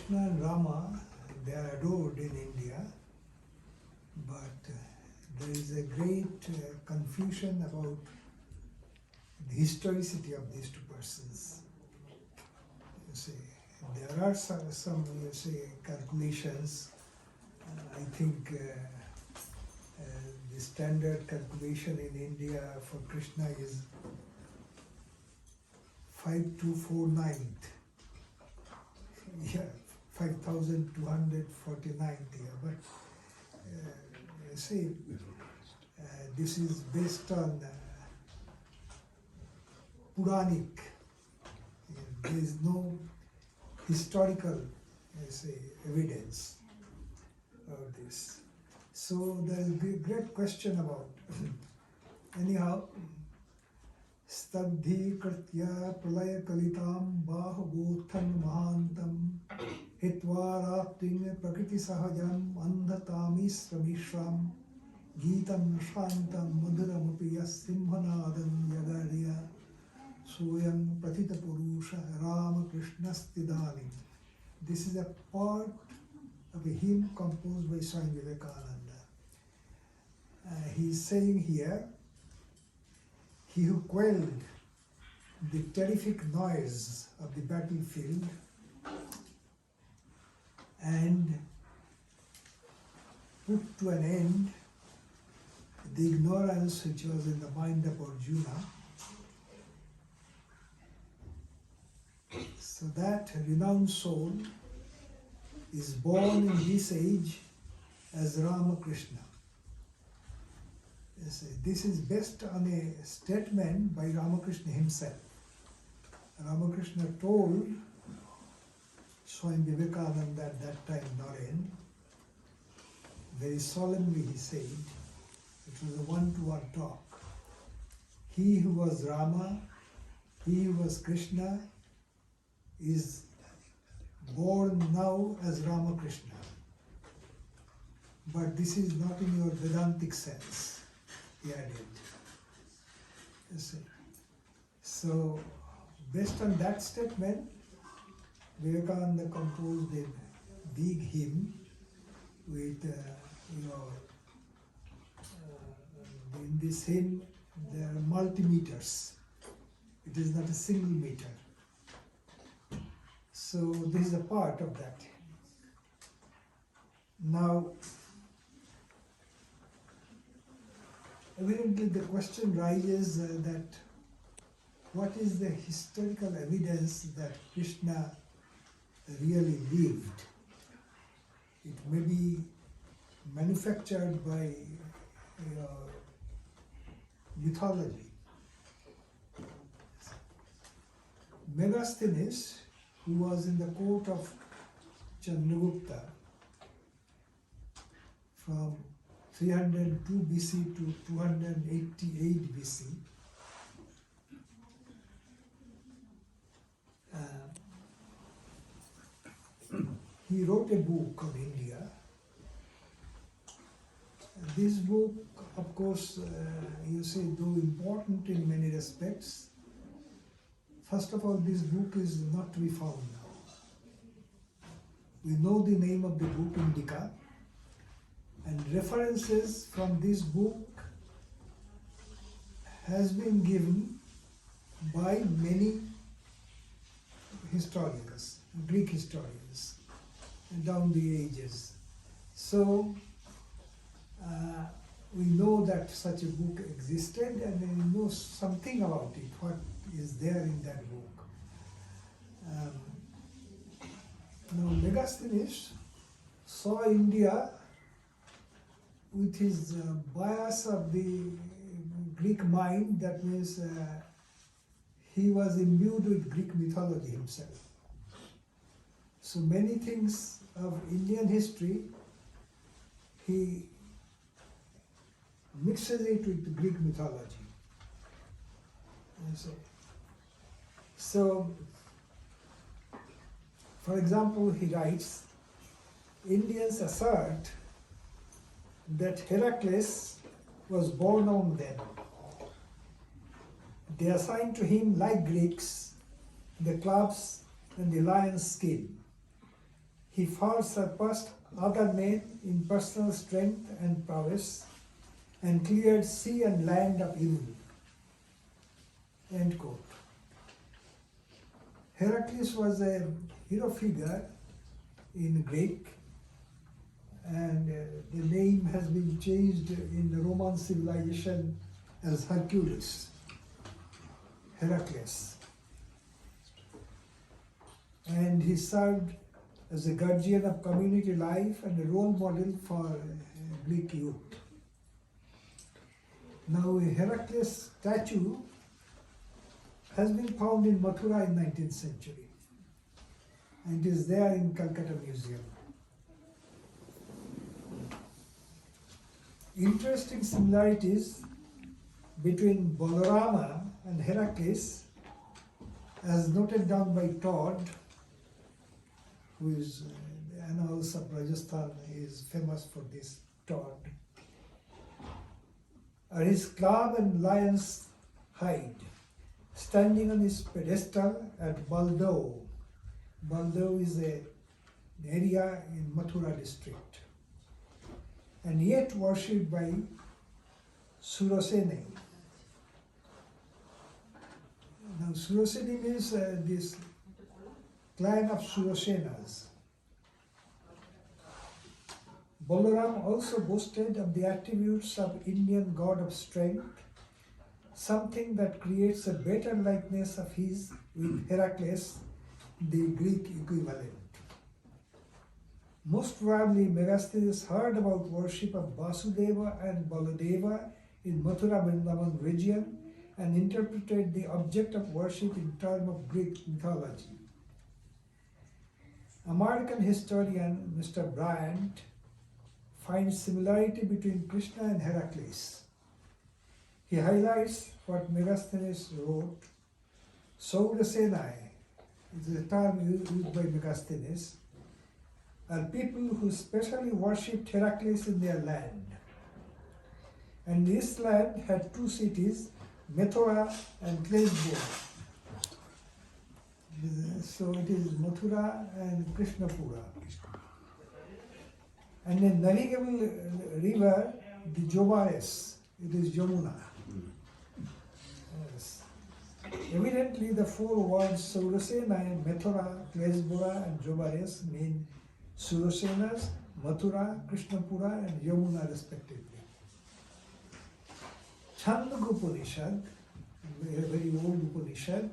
Krishna and Rama, they are adored in India, but there is a great confusion about the historicity of these two persons. You see, there are some you see, calculations. I think the standard calculation in India for Krishna is 5249th. Yeah, 5249th year. But you see, this is based on Puranic. There is no historical, say, evidence of this. So there is a great question about. Anyhow, Stabdhi Kritya Pralaya Kalitam Bahubothan Mahantam Hitvarapting Prakriti Sahajam Andhatami Sramishram Geetam Shantam Madhuramapiyas Simhanadam Yagarya Soyam Pratita Purusha Rama Krishnastidani. This is a part of a hymn composed by Swami Vivekananda. He is saying here, he who quelled the terrific noise of the battlefield and put to an end the ignorance which was in the mind of Arjuna, so that renowned soul is born in this age as Ramakrishna. This is based on a statement by Ramakrishna himself. Ramakrishna told Swami Vivekananda at that time, Naren, very solemnly he said, it was a one-to-one talk. He who was Rama, he who was Krishna, is born now as Ramakrishna. But this is not in your Vedantic sense, he added. You see. So, based on that statement, Vivekananda composed a big hymn with, in this hymn there are multi-meters. It is not a single meter. So this is a part of that. Now, evidently the question rises that what is the historical evidence that Krishna really lived? It may be manufactured by mythology. Megasthenes, who was in the court of Chandragupta from 302 BC to 288 BC, he wrote a book on India. This book, of course, you see, though important in many respects, first of all, this book is not to be found now. We know the name of the book, Indica, and references from this book has been given by many historians, Greek historians, down the ages. So, we know that such a book existed and we know something about it, what is there in that book. Now, Megasthenes saw India with his bias of the Greek mind, that means he was imbued with Greek mythology himself. So many things of Indian history, he mixes it with the Greek mythology. So, for example, he writes, Indians assert that Heracles was born among them. They assign to him, like Greeks, the clubs and the lion's skin. he far surpassed other men in personal strength and prowess and cleared sea and land of evil. End quote. Heracles was a hero figure in Greek, and the name has been changed in the Roman civilization as Hercules, Heracles. And he served as a guardian of community life and a role model for Greek youth. Now, a Heracles statue has been found in Mathura in 19th century, and is there in Calcutta Museum. Interesting similarities between Balarama and Heracles, as noted down by Todd, who is the Annals of Rajasthan, is famous for this, Todd, are his club and lion's hide, standing on his pedestal at Baldo. Baldo is an area in Mathura district, and yet worshipped by Surasene. Now, Surasene means this clan of Surasenas. Balaram also boasted of the attributes of Indian god of strength, something that creates a better likeness of his with Heracles, the Greek equivalent. Most probably, Megasthenes heard about worship of Vasudeva and Baladeva in Mathura Vrindavan region and interpreted the object of worship in terms of Greek mythology. American historian Mr. Bryant finds similarity between Krishna and Heracles. He highlights what Megasthenes wrote. Saurasenai is a term used by Megasthenes, are people who specially worshipped Heracles in their land. And this land had two cities, Mathura and Klesbora. So it is Mathura and Krishnapura. And a navigable river, the Jobares, it is Yamuna. Yes. Evidently, the four words Surasena, Mathura, Klesbora, and Jobares mean Surasenas, Mathura, Krishnapura, and Yamuna respectively. Chandogya Upanishad, a very old Upanishad,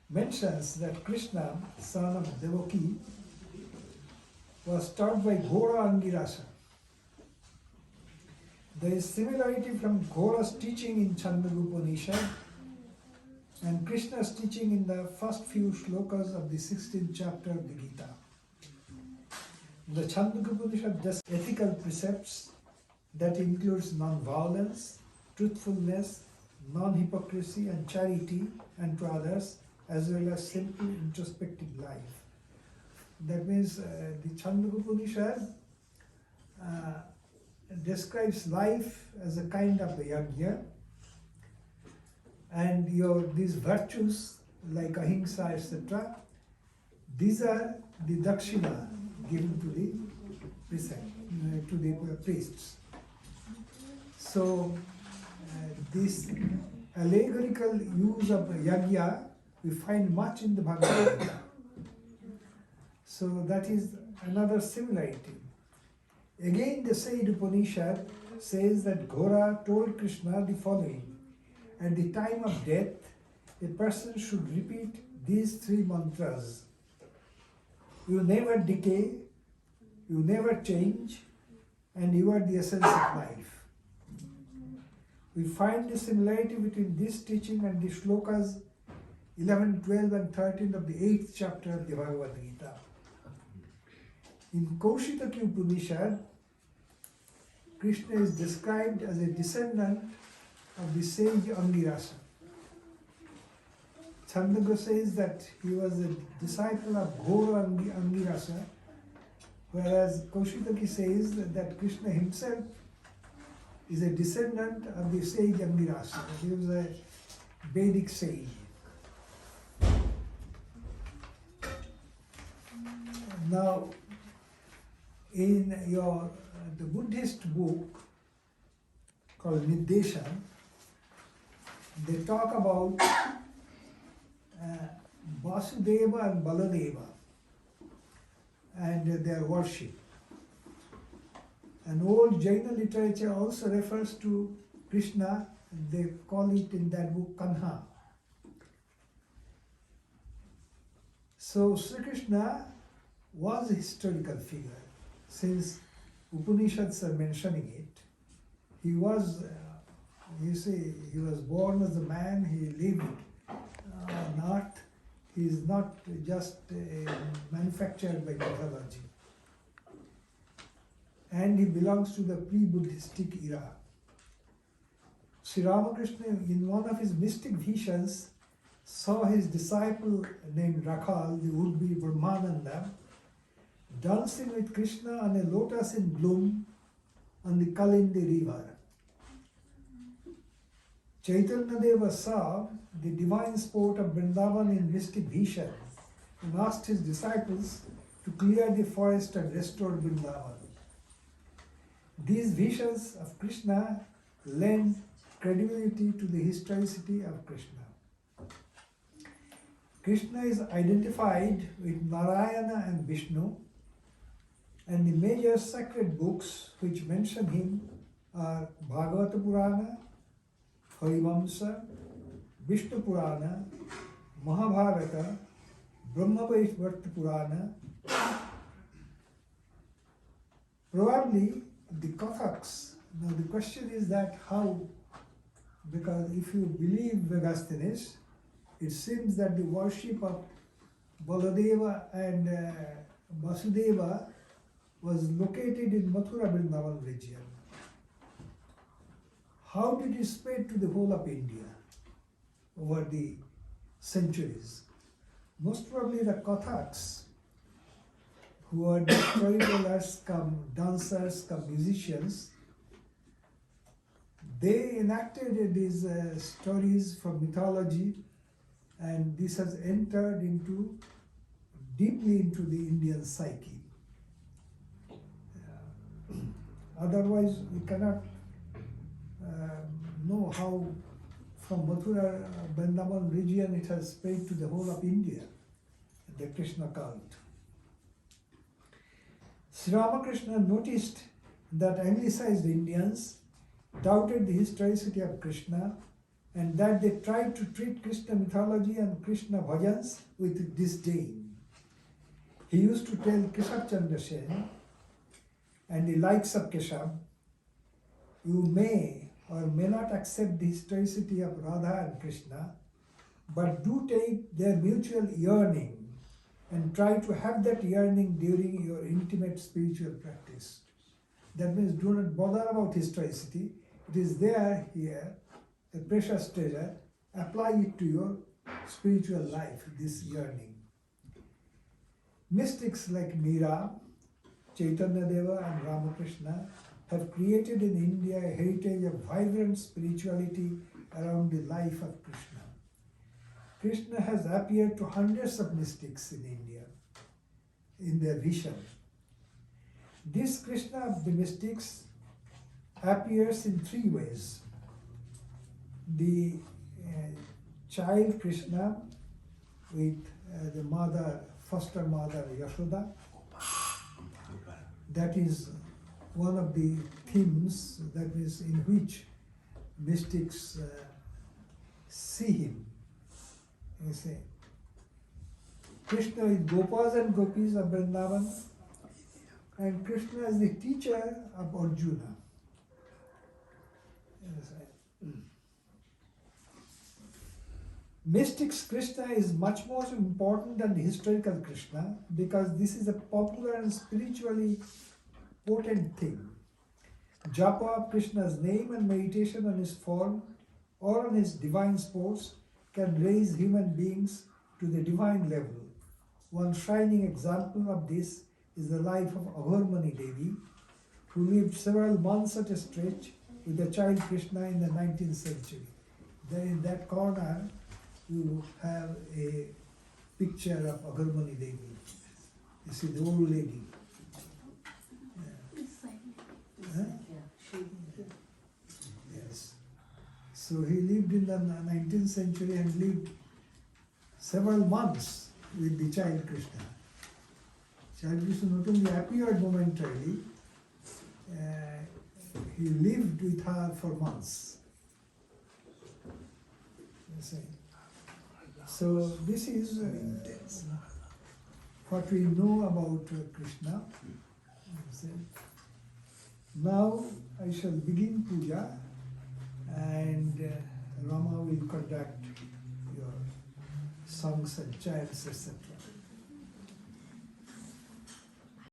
mentions that Krishna, son of Devaki, was taught by Ghora Angirasa. There is similarity from Ghora's teaching in Chandogya Upanishad and Krishna's teaching in the first few shlokas of the 16th chapter of the Gita. The Chandogya Upanishad does ethical precepts that includes non-violence, truthfulness, non-hypocrisy, and charity unto others, as well as simple introspective life. That means the Chandogya Upanishad describes life as a kind of a yajna, and these virtues like ahimsa, etc., these are the dakshina given to the priests. So this allegorical use of yajna we find much in the Bhagavad Gita. So that is another similarity. Again, the said Upanishad says that Ghora told Krishna the following: at the time of death, a person should repeat these three mantras. You never decay, you never change, and you are the essence of life. We find the similarity between this teaching and the shlokas 11, 12, and 13 of the 8th chapter of the Bhagavad Gita. In Kaushitaki Upanishad, Krishna is described as a descendant of the sage Angirasa. Chandogya says that he was a disciple of Ghora Angirasa, whereas Kaushitaki says that Krishna himself is a descendant of the sage Angirasa. He was a Vedic sage. Now, in the Buddhist book called Nirdeshan, they talk about Vasudeva and Baladeva and their worship. And old Jaina literature also refers to Krishna, and they call it in that book Kanha. So Sri Krishna was a historical figure. Since Upanishads are mentioning it, he was, he was born as a man, he lived on earth. He is not just manufactured by mythology. And he belongs to the pre-Buddhistic era. Sri Ramakrishna, in one of his mystic visions, saw his disciple named Rakhal, the would-be Brahmananda, dancing with Krishna on a lotus in bloom on the Kalindi river. Chaitanya Deva saw the divine sport of Vrindavan in mystic vision and asked his disciples to clear the forest and restore Vrindavan. These visions of Krishna lend credibility to the historicity of Krishna. Krishna is identified with Narayana and Vishnu, and the major sacred books which mention him are Bhagavata Purana, Harivamsa, Vishnu Purana, Mahabharata, Brahma-Vaishvarta Purana. Probably the Kathaks. Now the question is that how, because if you believe Vegasthenes, it seems that the worship of Baladeva and Vasudeva was located in Mathura Vrindavan region. How did it spread to the whole of India over the centuries? Most probably the Kathaks, who are the storytellers, come dancers, come musicians, they enacted these stories from mythology, and this has entered deeply into the Indian psyche. Otherwise, we cannot know how from Mathura, Vrindavan region, it has spread to the whole of India, the Krishna cult. Sri Ramakrishna noticed that Anglicized Indians doubted the historicity of Krishna and that they tried to treat Krishna mythology and Krishna bhajans with disdain. He used to tell Keshav Chandra Sen and the likes of Keshav, you may or may not accept the historicity of Radha and Krishna, but do take their mutual yearning and try to have that yearning during your intimate spiritual practice. That means do not bother about historicity. It is there here, a precious treasure. Apply it to your spiritual life, this yearning. Mystics like Meera, Chaitanya Deva and Ramakrishna have created in India a heritage of vibrant spirituality around the life of Krishna. Krishna has appeared to hundreds of mystics in India in their vision. This Krishna of the mystics appears in three ways. The child Krishna with the mother, foster mother Yashoda. That is one of the themes that is in which mystics see him. You say, Krishna with Gopas and Gopis of Vrindavan, and Krishna is the teacher of Arjuna. Mystics Krishna is much more important than the historical Krishna because this is a popular and spiritually potent thing. Japa of Krishna's name and meditation on his form or on his divine sports can raise human beings to the divine level. One shining example of this is the life of Agharmani Devi, who lived several months at a stretch with the child Krishna in the 19th century. There in that corner, you have a picture of Agharmani Devi. You see the old lady. Huh? Yes. So he lived in the 19th century and lived several months with the child Krishna. Child Krishna not only appeared momentarily, he lived with her for months. You see. So this is what we know about Krishna. You see. Now I shall begin puja, and Rama will conduct your songs and chants, etc.